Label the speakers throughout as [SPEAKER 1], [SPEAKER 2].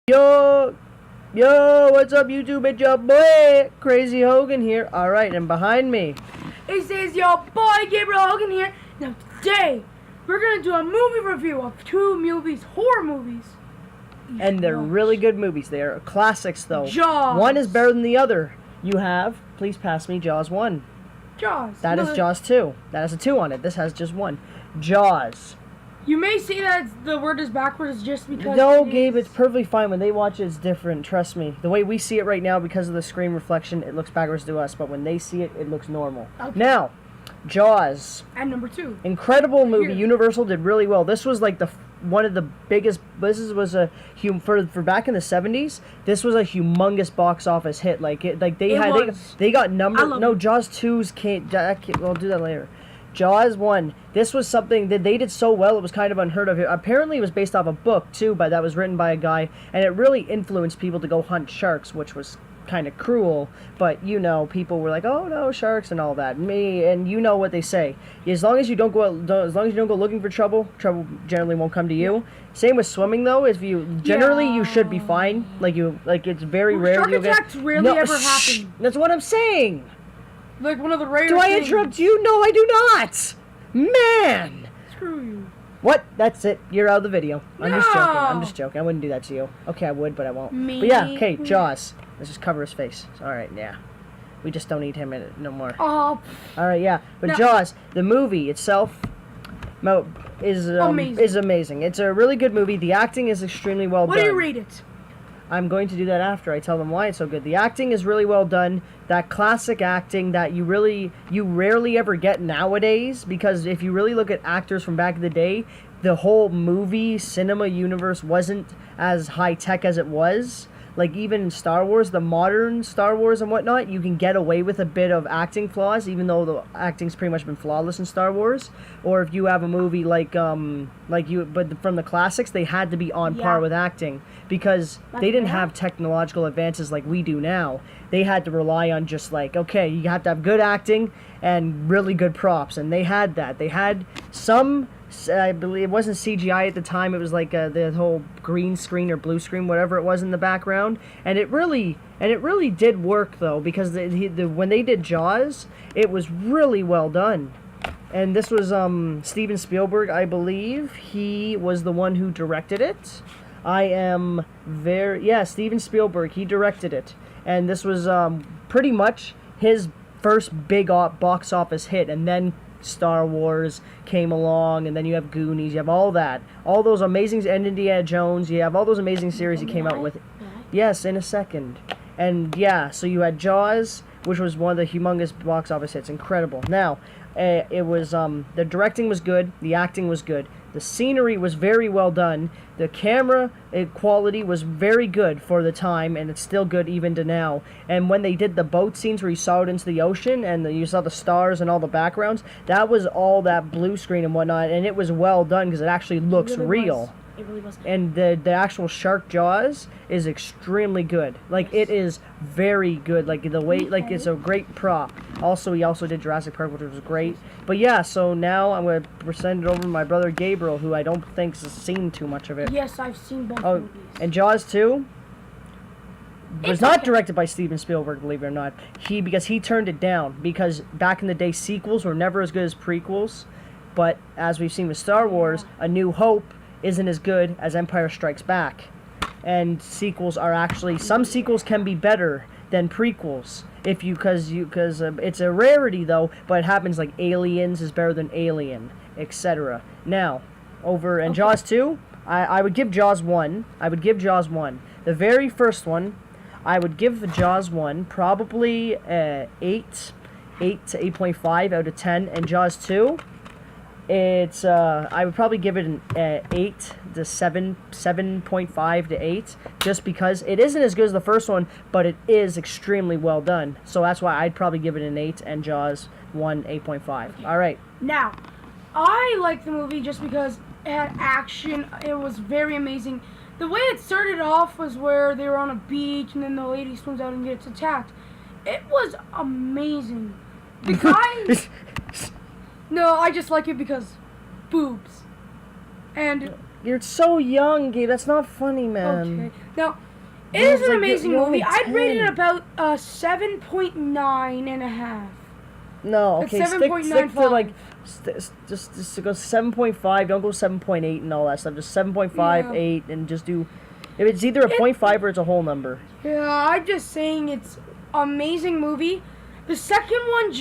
[SPEAKER 1] Yo, what's up, YouTube? It's your boy, Crazy Hogan here. Alright, and behind me,
[SPEAKER 2] it says your boy, Gabriel Hogan here. Now, today, we're going to do a movie review of two movies, horror movies.
[SPEAKER 1] And they're really good movies. They're classics, though.
[SPEAKER 2] Jaws.
[SPEAKER 1] One is better than the other. You have, please pass me, Jaws 1.
[SPEAKER 2] Jaws.
[SPEAKER 1] That is Jaws 2. That has a 2 on it. This has just 1. Jaws.
[SPEAKER 2] You may say that the word is backwards just because...
[SPEAKER 1] No, Gabe, it's perfectly fine. When they watch it, it's different. Trust me. The way we see it right now, because of the screen reflection, it looks backwards to us. But when they see it, it looks normal. Okay. Now, Jaws.
[SPEAKER 2] And number 2.
[SPEAKER 1] Incredible movie. Here. Universal did really well. This was like one of the biggest. This was a for back in the 70s. This was a humongous box office hit. They got numbers. No, Jaws 2's can't. We'll do that later. Jaws 1. This was something that they did so well, it was kind of unheard of. Apparently, it was based off a book, too, but that was written by a guy, and it really influenced people to go hunt sharks, which was kind of cruel, but, you know, people were like, oh, no, sharks and all that. And you know what they say. As long as you don't go looking for trouble, trouble generally won't come to you. Same with swimming, though. If you, generally, you should be fine. It's very rare.
[SPEAKER 2] Shark attacks rarely ever happen.
[SPEAKER 1] That's what I'm saying.
[SPEAKER 2] Like one of the rare
[SPEAKER 1] Do I interrupt you? No, I do not! Man!
[SPEAKER 2] Screw you.
[SPEAKER 1] What? That's it. You're out of the video. I'm just joking. I wouldn't do that to you. Okay, I would, but I won't.
[SPEAKER 2] Me.
[SPEAKER 1] But yeah, okay, Jaws. Let's just cover his face. Alright, yeah. We just don't need him in it no more.
[SPEAKER 2] Oh.
[SPEAKER 1] Alright, yeah. But Jaws, the movie itself is amazing. It's a really good movie. The acting is extremely well done.
[SPEAKER 2] What do you rate it?
[SPEAKER 1] I'm going to do that after I tell them why it's so good. The acting is really well done. That classic acting that you rarely ever get nowadays, because if you really look at actors from back in the day, the whole movie cinema universe wasn't as high tech as it was. Like even in Star Wars, the modern Star Wars and whatnot, you can get away with a bit of acting flaws, even though the acting's pretty much been flawless in Star Wars. Or if you have a movie but from the classics, they had to be on par with acting because they didn't have technological advances like we do now. They had to rely on just okay, you have to have good acting and really good props, and they had that. They had some. I believe it wasn't CGI at the time. It was like the whole green screen or blue screen, whatever it was in the background, and it really did work though, because when they did Jaws, it was really well done. And this was Steven Spielberg, I believe. He was the one who directed it. Steven Spielberg. He directed it, and this was pretty much his first big box office hit, and then Star Wars came along, and then you have Goonies, you have all those amazing, and Indiana Jones, you have all those amazing series he came out with. Yes, in a second. And yeah, so you had Jaws, which was one of the humongous box office hits. Incredible. Now, it was the directing was good, the acting was good, the scenery was very well done, the camera quality was very good for the time, and it's still good even to now. And when they did the boat scenes where you saw it into the ocean and you saw the stars and all the backgrounds, that was all that blue screen and whatnot, and it was well done because it actually looks real.
[SPEAKER 2] It really was.
[SPEAKER 1] And the actual shark Jaws is extremely good. It is very good. The way, it's a great prop. Also, he also did Jurassic Park, which was great. But yeah, so now I'm going to send it over to my brother Gabriel, who I don't think has seen too much of it.
[SPEAKER 2] Yes, I've seen both movies.
[SPEAKER 1] And Jaws 2 was not directed by Steven Spielberg, believe it or not. Because he turned it down, because back in the day, sequels were never as good as prequels. But as we've seen with Star Wars, A New Hope isn't as good as Empire Strikes Back. And sequels are actually, some sequels can be better than prequels because it's a rarity though, but it happens, like Aliens is better than Alien, etc. Now, Jaws 2, I would give Jaws 1. The very first one, I would give the Jaws 1 probably 8 to 8.5 out of 10, and Jaws 2, it's I would probably give it an 8 to 7.5 to 8, just because it isn't as good as the first one, but it is extremely well done. So that's why I'd probably give it an 8, and Jaws 1 8.5.
[SPEAKER 2] Okay.
[SPEAKER 1] All right.
[SPEAKER 2] Now, I like the movie just because it had action. It was very amazing. The way it started off was where they were on a beach, and then the lady swims out and gets attacked. It was amazing. The guy. No, I just like it because boobs. And
[SPEAKER 1] you're so young, Gabe. That's not funny, man.
[SPEAKER 2] Okay. Now, it is an
[SPEAKER 1] like,
[SPEAKER 2] amazing
[SPEAKER 1] you're
[SPEAKER 2] movie.
[SPEAKER 1] only
[SPEAKER 2] I'd rate it
[SPEAKER 1] 10.
[SPEAKER 2] about 7.9 and a half.
[SPEAKER 1] No,
[SPEAKER 2] It's
[SPEAKER 1] okay, stick to
[SPEAKER 2] 7.95.
[SPEAKER 1] like, just go 7.5. Don't go 7.8 and all that stuff. Just 7.5,
[SPEAKER 2] Yeah.
[SPEAKER 1] 8, and just do. If it's either a 0.5 or it's a whole number.
[SPEAKER 2] Yeah, I'm just saying it's amazing movie. The second one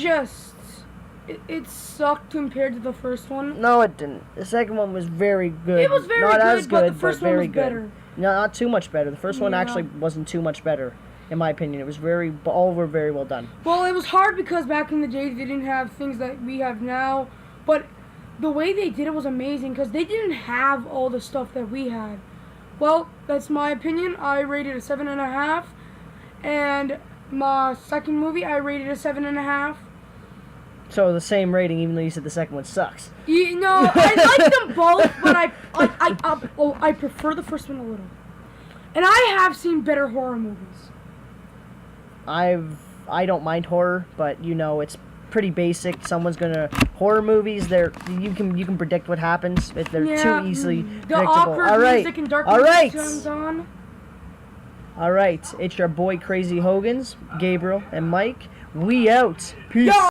[SPEAKER 2] it sucked compared to the first one.
[SPEAKER 1] No, it didn't. The second one was very good.
[SPEAKER 2] It was very
[SPEAKER 1] not
[SPEAKER 2] good,
[SPEAKER 1] as
[SPEAKER 2] but
[SPEAKER 1] good,
[SPEAKER 2] the first
[SPEAKER 1] but
[SPEAKER 2] one
[SPEAKER 1] very
[SPEAKER 2] was
[SPEAKER 1] good.
[SPEAKER 2] better.
[SPEAKER 1] No, not too much better. The first one
[SPEAKER 2] Yeah.
[SPEAKER 1] actually wasn't too much better, in my opinion. It was all were very well done.
[SPEAKER 2] Well, it was hard because back in the day they didn't have things that we have now, but the way they did it was amazing because they didn't have all the stuff that we had. Well, that's my opinion. I rated a 7.5, and my second movie I rated a 7.5.
[SPEAKER 1] So the same rating, even though you said the second one sucks.
[SPEAKER 2] You know, I like them both, but I prefer the first one a little. And I have seen better horror movies.
[SPEAKER 1] I don't mind horror, but you know it's pretty basic. Horror movies. You can predict what happens. They're too easily
[SPEAKER 2] The
[SPEAKER 1] predictable.
[SPEAKER 2] awkward
[SPEAKER 1] All right,
[SPEAKER 2] music and dark
[SPEAKER 1] all
[SPEAKER 2] music
[SPEAKER 1] right,
[SPEAKER 2] turns on.
[SPEAKER 1] all right. It's your boy Crazy Hogans, Gabriel, and Mike. We out. Peace.
[SPEAKER 2] Yo!